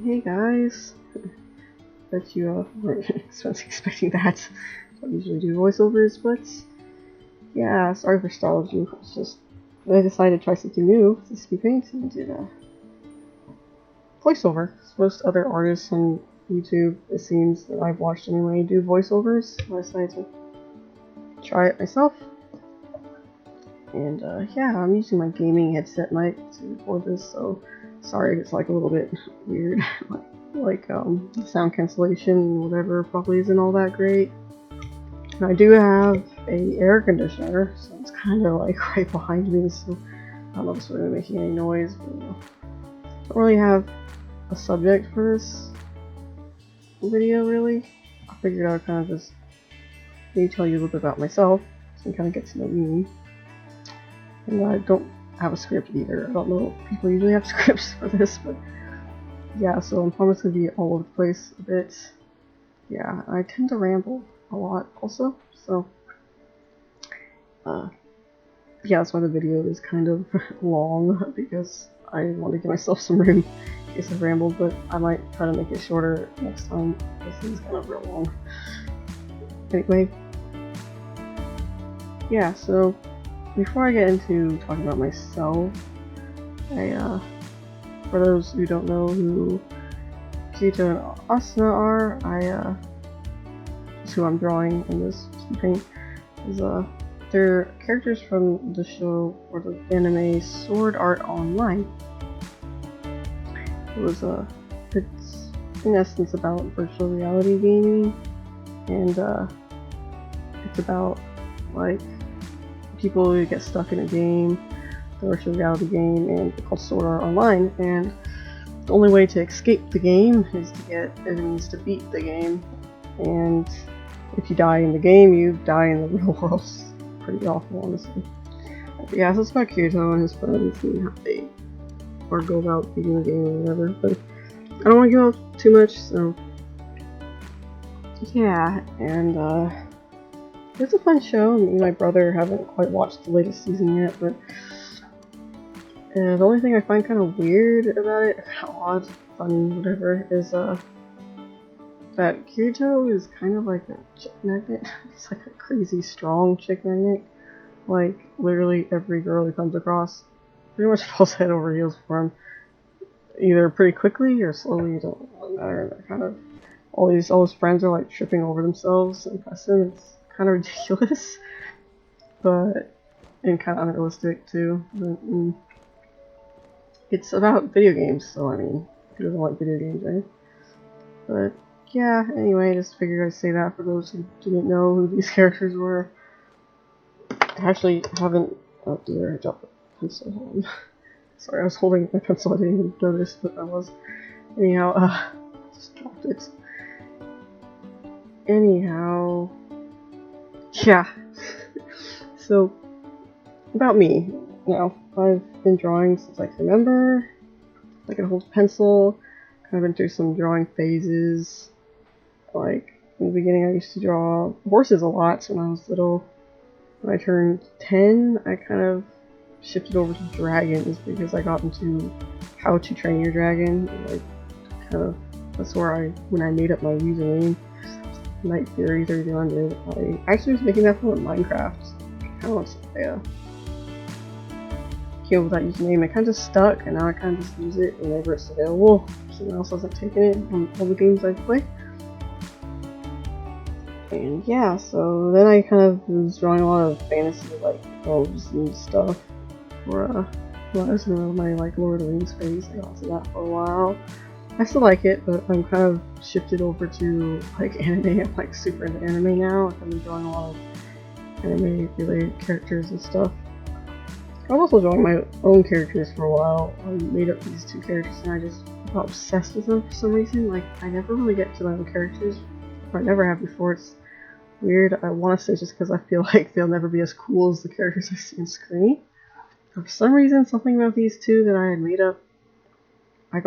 Hey guys! Bet you weren't expecting that. I don't usually do voiceovers, but yeah, sorry for startled you. It's just I decided to try something new with Speedpaint and did a voiceover. Most other artists on YouTube, it seems that I've watched anyway, do voiceovers. I decided to try it myself. And yeah, I'm using my gaming headset mic to record this, so sorry if it's like a little bit weird. like the sound cancellation, whatever, probably isn't all that great. And I do have a air conditioner, so it's kind of like right behind me, so I don't know if it's really making any noise, but I don't really have a subject for this video, really. I figured I would kind of just maybe tell you a little bit about myself, so you kind of get to know me. And I don't have a script either. I don't know if people usually have scripts for this, but yeah, so I'm probably going to be all over the place a bit. Yeah, I tend to ramble a lot also, so yeah, that's why the video is kind of long, because I want to give myself some room in case I rambled, but I might try to make it shorter next time. This is kind of real long. Anyway, yeah, so before I get into talking about myself, for those who don't know who Kirito and Asuna are, that's who I'm drawing in this paint, is they're characters from the show or the anime Sword Art Online. It's in essence about virtual reality gaming, and it's about like people who get stuck in a game, the virtual reality game, and it's called Sword Art Online, and the only way to escape the game is to get enemies to beat the game, and if you die in the game, you die in the real world. It's pretty awful, honestly. But yeah, so it's about Kirito and his friends and how they go about beating the game or whatever, but I don't want to give out too much, so yeah, and it's a fun show. Me and my brother haven't quite watched the latest season yet, but the only thing I find kind of weird about it, odd, funny, whatever, is that Kirito is kind of like a chick magnet. He's like a crazy strong chick magnet. Like, literally every girl he comes across pretty much falls head over heels for him. Either pretty quickly or slowly, it don't really matter. They're kind of, all his friends are like tripping over themselves to impress him. It's kind of ridiculous, but, and kind of unrealistic too. But, it's about video games, so I mean, who doesn't like video games, right? But yeah, anyway, just figured I'd say that for those who didn't know who these characters were. I actually haven't. Oh dear, I dropped the pencil. Hold on. Sorry, I was holding my pencil. I didn't even notice that I was. Anyhow, just dropped it. Anyhow, yeah. So about me. Now, I've been drawing since I can remember. I can hold a pencil. Kind of been through some drawing phases. Like, in the beginning I used to draw horses a lot when I was little. When I turned 10, I kind of shifted over to dragons because I got into How to Train Your Dragon. Like, kind of, that's where when I made up my username, Night Fury 3200, I actually was making that for Minecraft. Kind of wants to came up with that username. It kind of stuck, and now I kind of just use it whenever it's available. Someone else hasn't taken it from all the games I play. And yeah, so then I kind of was drawing a lot of fantasy, like elves and stuff. For when I was in my like Lord of the Rings phase, I got into that for a while. I still like it, but I'm kind of shifted over to like anime. I'm like super into anime now. I've been drawing a lot of anime-related characters and stuff. I was also drawing my own characters for a while. I made up these two characters and I just got obsessed with them for some reason. Like, I never really get to my own characters, or I never have before. It's weird. I want to say just because I feel like they'll never be as cool as the characters I see on screen. For some reason, something about these two that I had made up, I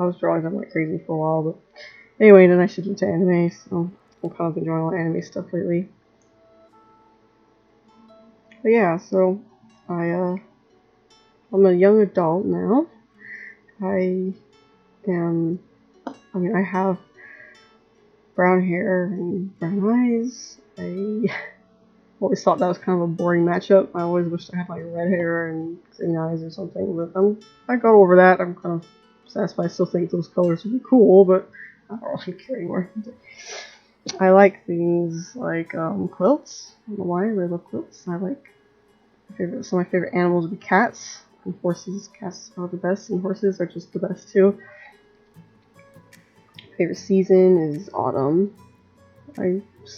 was drawing them like crazy for a while, but anyway, then I shifted to anime, so I've kind of been drawing a lot of anime stuff lately. But yeah, so I'm a young adult now. I am I mean, I have brown hair and brown eyes. I always thought that was kind of a boring matchup. I always wished I had like red hair and green eyes or something, but I got over that. I'm kind of satisfied. I still think those colors would be cool, but I don't really care anymore. I like things like quilts. I don't know why, I really love quilts. I like some of my favorite animals would be cats and horses. Cats are the best, and horses are just the best too. Favorite season is autumn.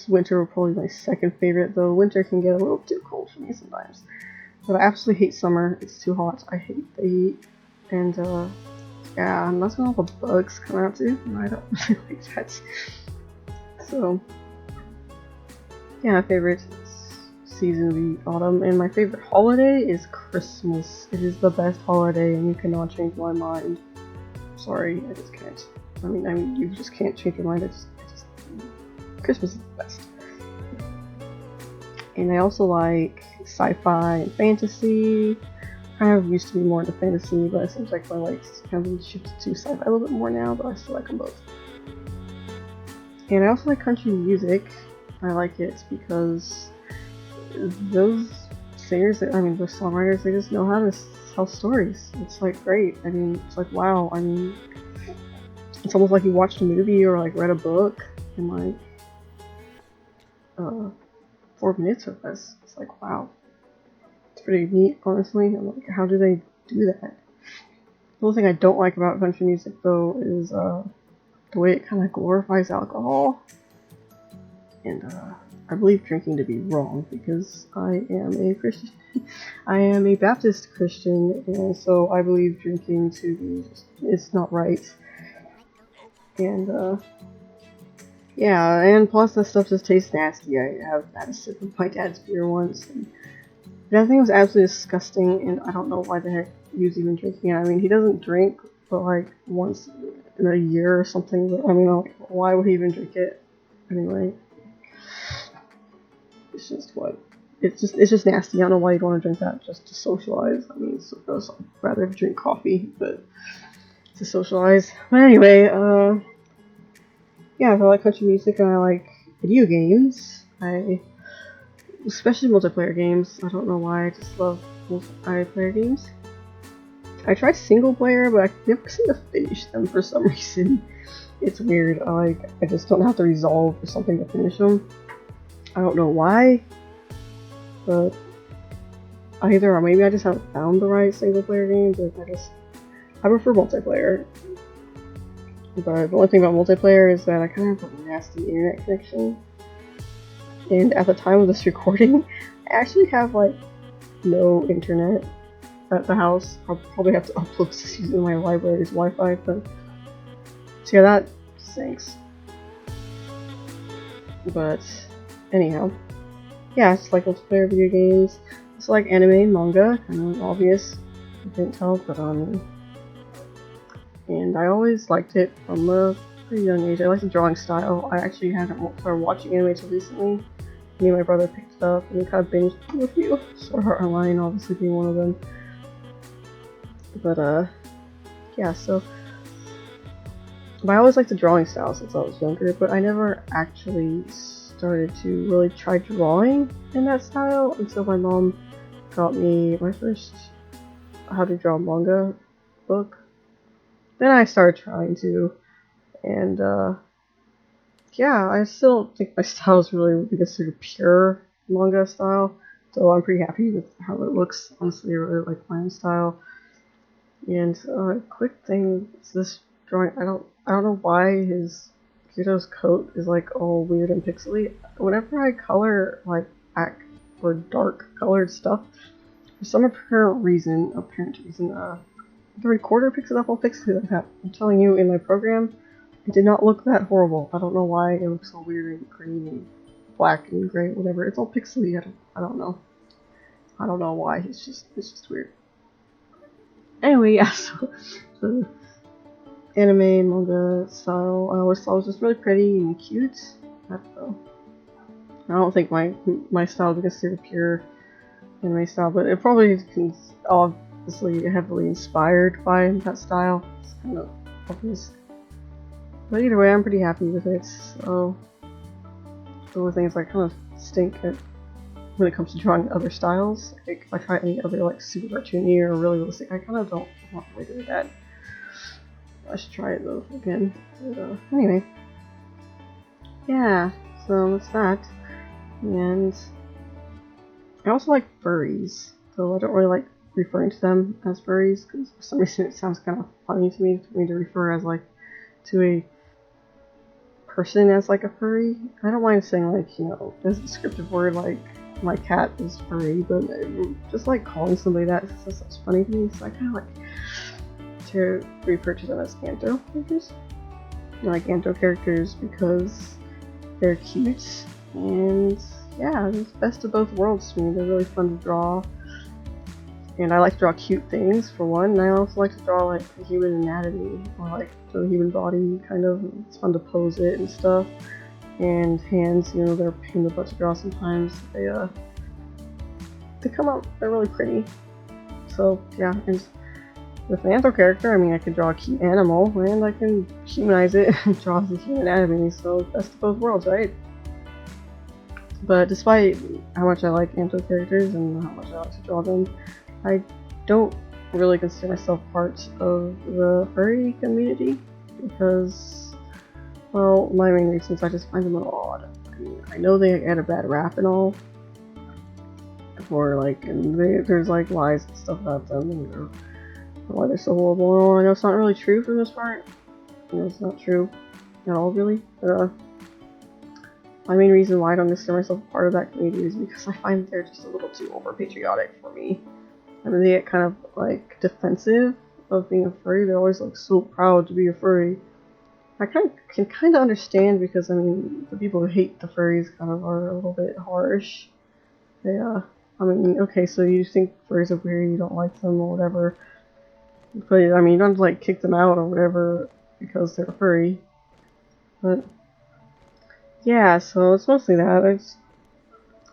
Winter will probably be my second favorite, though winter can get a little too cold for me sometimes. But I absolutely hate summer. It's too hot. I hate the heat. And yeah, and that's when all the bugs come out too. And I don't really like that. So yeah, my favorite season would be autumn, and my favorite holiday is Christmas. It is the best holiday, and you cannot change my mind. Sorry, I just can't. I mean, you just can't change your mind. Christmas is the best. And I also like sci-fi and fantasy. Kind of used to be more into fantasy, but it seems like my likes kind of shifted to sci-fi a little bit more now, but I still like them both. And I also like country music. I like it because those singers, those songwriters, they just know how to tell stories. It's like great. I mean, it's like wow. I mean, it's almost like you watched a movie or like read a book in like 4 minutes or less. It's like wow. It's pretty neat, honestly. I'm like, how do they do that? The only thing I don't like about country music though is the way it kind of glorifies alcohol. And I believe drinking to be wrong because I am a Christian. I am a Baptist Christian, and so I believe drinking to be it's not right. And yeah, and plus that stuff just tastes nasty. I have had a sip of my dad's beer once, and I think it was absolutely disgusting, and I don't know why the heck he was even drinking it. I mean, he doesn't drink, but like once in a year or something. But I mean, like, why would he even drink it anyway? It's just what? It's just nasty. I don't know why you'd want to drink that just to socialize. I mean, it's gross. I'd rather drink coffee, but to socialize. But anyway, yeah, I like country music and I like video games. Especially multiplayer games. I don't know why, I just love multiplayer games. I tried single player, but I never seem to finish them for some reason. It's weird. I just don't have the resolve or something to finish them. I don't know why, but either or maybe I just haven't found the right single player game, but I prefer multiplayer. But the only thing about multiplayer is that I kind of have a nasty internet connection. And at the time of this recording, I actually have like no internet at the house. I'll probably have to upload this using my library's Wi-Fi, but so yeah, that stinks. But anyhow, yeah, it's like multiplayer video games. It's like anime and manga, kind of obvious. You can't tell, but and I always liked it from a pretty young age. I like the drawing style. I actually hadn't started watching anime until recently. Me and my brother picked it up and we kind of binged a few. Sword Art Online obviously being one of them. But yeah, so I always liked the drawing style since I was younger, but I never actually started to really try drawing in that style until my mom got me my first How to Draw Manga book. Then I started trying to, and yeah, I still don't think my style is really considered pure manga style, so I'm pretty happy with how it looks. Honestly, I really like my own style. And quick thing is this drawing. I don't know why Kirito's coat is like all weird and pixely. Whenever I color like black or dark colored stuff, for some apparent reason, the recorder picks it up all pixely like that. I'm telling you, in my program, it did not look that horrible. I don't know why it looks all weird and green and black and gray, whatever. It's all pixely. I don't know. I don't know why. It's just weird. Anyway, yeah. So the anime and manga style, I always thought was just really pretty and cute. I don't know. I don't think my style is considered pure anime style, but it probably is obviously heavily inspired by that style. It's kind of obvious. But either way, I'm pretty happy with it. So the only thing is I kind of stink at when it comes to drawing other styles. Like if I try any other like super cartoony or really realistic, I kind of don't want to really do that. I should try it though again. But, anyway, yeah. So that's that. And I also like furries, though I don't really like referring to them as furries because for some reason it sounds kind of funny to me to refer as like to a person as like a furry. I don't mind saying like, you know, there's a descriptive word like my cat is furry, but just like calling somebody that is just funny to me, so I kind of like to refer to them as Anto characters. I like Anto characters because they're cute, and yeah, it's best of both worlds to me. They're really fun to draw, and I like to draw cute things for one, and I also like to draw like the human anatomy, or like the human body, kind of. It's fun to pose it and stuff. And hands, you know, they're a pain in the butt to draw sometimes. They come out, they're really pretty. So yeah, and with an Anto character, I mean, I can draw a cute animal, and I can humanize it and draw the human anatomy, so best of both worlds, right? But despite how much I like Anto characters and how much I like to draw them, I don't really consider myself part of the furry community, because, well, my main reasons, I just find them a little odd. I mean, I know they get a bad rap and all, or like, and there's like lies and stuff about them, and why they're so horrible. I know it's not really true for the most part. You know, it's not true at all, really. But, my main reason why I don't consider myself a part of that community is because I find they're just a little too over-patriotic for me. I mean, they get kind of, like, defensive of being a furry. They're always, like, so proud to be a furry. I can kind of understand because, I mean, the people who hate the furries kind of are a little bit harsh. They, I mean, okay, so you think furries are weird, you don't like them or whatever. But, I mean, you don't, like, kick them out or whatever because they're furry. But, yeah, so it's mostly that.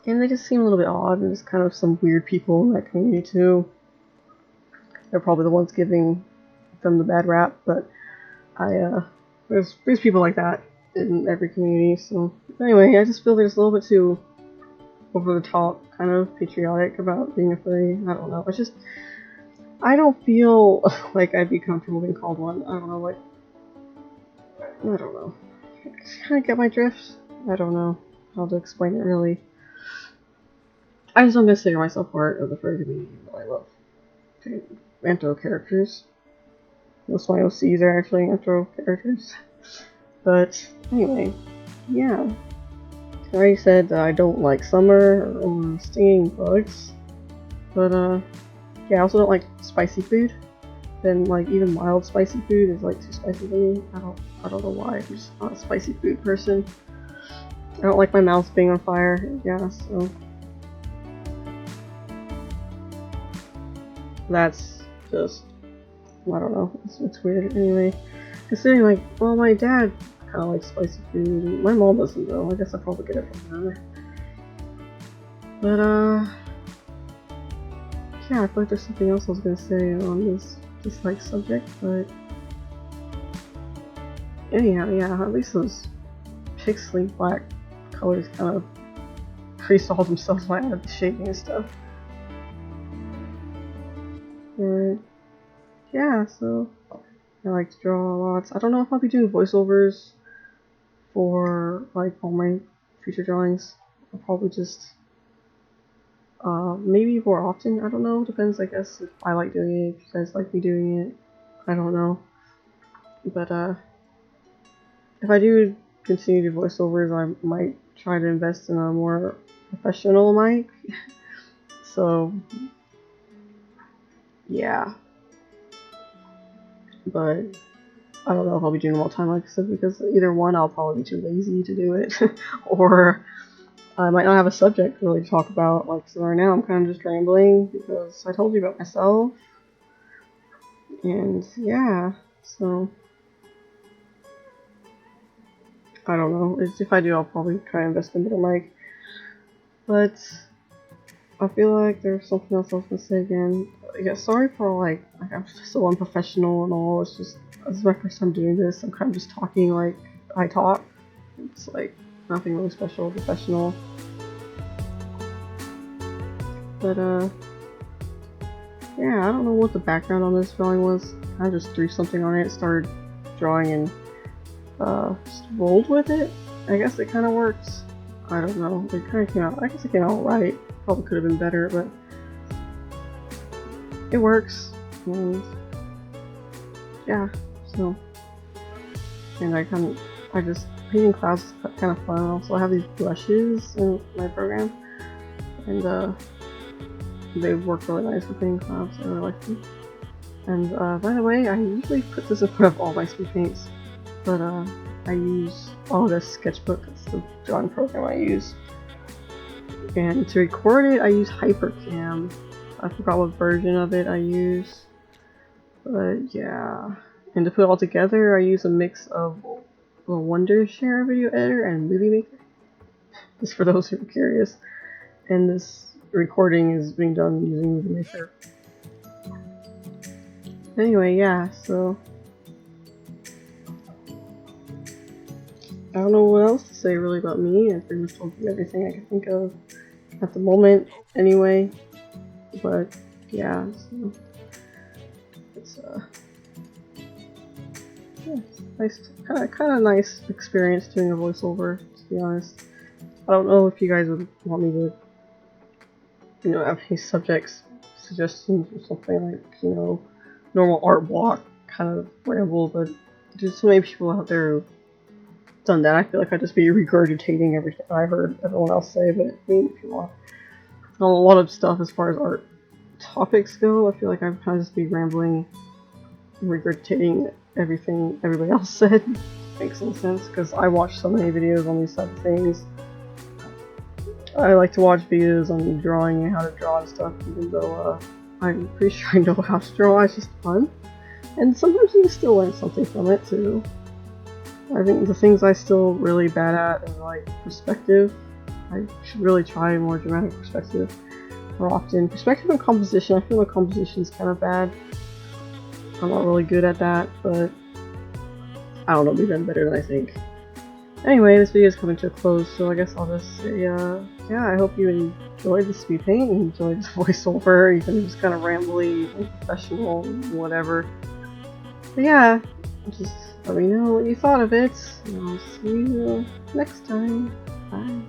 And they just seem a little bit odd, and there's kind of some weird people in that community, too. They're probably the ones giving them the bad rap, but there's people like that in every community, so anyway, I just feel there's a little bit too over the top, kind of patriotic about being a furry. I don't know, it's just, I don't feel like I'd be comfortable being called one. I don't know, like, I don't know. Kind of get my drift? I don't know how to explain it, really. I just don't consider myself part of the furry community, but I love Anto characters. Most of my OCs are actually Anto characters. But anyway, yeah. I already said I don't like summer or stinging bugs. But yeah, I also don't like spicy food. Then like even mild spicy food is like too spicy for me. I don't know why. I'm just not a spicy food person. I don't like my mouth being on fire. Yeah, so that's just, I don't know. It's weird. Anyway, considering like, well, my dad kind of likes spicy food, and my mom doesn't though. I guess I'll probably get it from her. But yeah, I feel like there's something else I was gonna say on this like subject, but anyhow, yeah, at least those pixely black colors kind of pre-solve themselves when I add the shading and stuff. But yeah, so I like to draw lots. I don't know if I'll be doing voiceovers for like all my future drawings. I'll probably just maybe more often. I don't know. Depends, I guess, if I like doing it, if you guys like me doing it. I don't know. But if I do continue to do voiceovers, I might try to invest in a more professional mic. So yeah. But I don't know if I'll be doing them all the time, like I said, because either one, I'll probably be too lazy to do it, or I might not have a subject really to talk about. Like, so right now I'm kind of just rambling because I told you about myself, and yeah, so I don't know. If I do, I'll probably try to invest in a better mic. But I feel like there's something else I was gonna say again. yeah, sorry for like I'm so unprofessional and all. It's just this is my first time doing this. I'm kind of just talking like I talk. It's like nothing really special or professional. But yeah, I don't know what the background on this drawing was. I just threw something on it, started drawing, and just rolled with it. I guess it kind of works. I don't know. It kind of came out. I guess it came out right. Probably could have been better, but it works. And yeah, so and I just painting clouds is kind of fun. Also, I have these brushes in my program, and they work really nice with painting clouds. I really like them. And by the way, I usually put this in front of all my speed paints, but I use Autodesk Sketchbook. It's the drawing program I use. And to record it, I use Hypercam. I forgot what version of it I use, but yeah. And to put it all together, I use a mix of the Wondershare video editor and Movie Maker. Just for those who are curious. And this recording is being done using Movie Maker. Anyway, yeah, so I don't know what else to say really about me. I pretty much told you everything I can think of at the moment, anyway. But yeah, so it's yeah, nice, kind of nice experience doing a voiceover. To be honest, I don't know if you guys would want me to, you know, have any subjects suggestions or something like, you know, normal art block kind of ramble, but there's so many people out there who've done that. I feel like I'd just be regurgitating everything I heard everyone else say, but I mean, if you want a lot of stuff as far as art topics go, I feel like I'd kind of just be rambling, regurgitating everything everybody else said. Makes some sense, because I watch so many videos on these type of things. I like to watch videos on drawing and how to draw and stuff, even though I'm pretty sure I know how to draw. It's just fun, and sometimes you can still learn something from it too. I think the things I still really bad at is like perspective. I should really try more dramatic perspective more often. Perspective and composition, I feel like composition is kind of bad. I'm not really good at that, but I don't know, we've done better than I think. Anyway, this video is coming to a close, so I guess I'll just say, yeah, I hope you enjoyed the speed paint, and enjoyed the voiceover, even if it's kind of rambly, unprofessional, whatever. But yeah, just let me know what you thought of it, and I'll see you next time. Bye.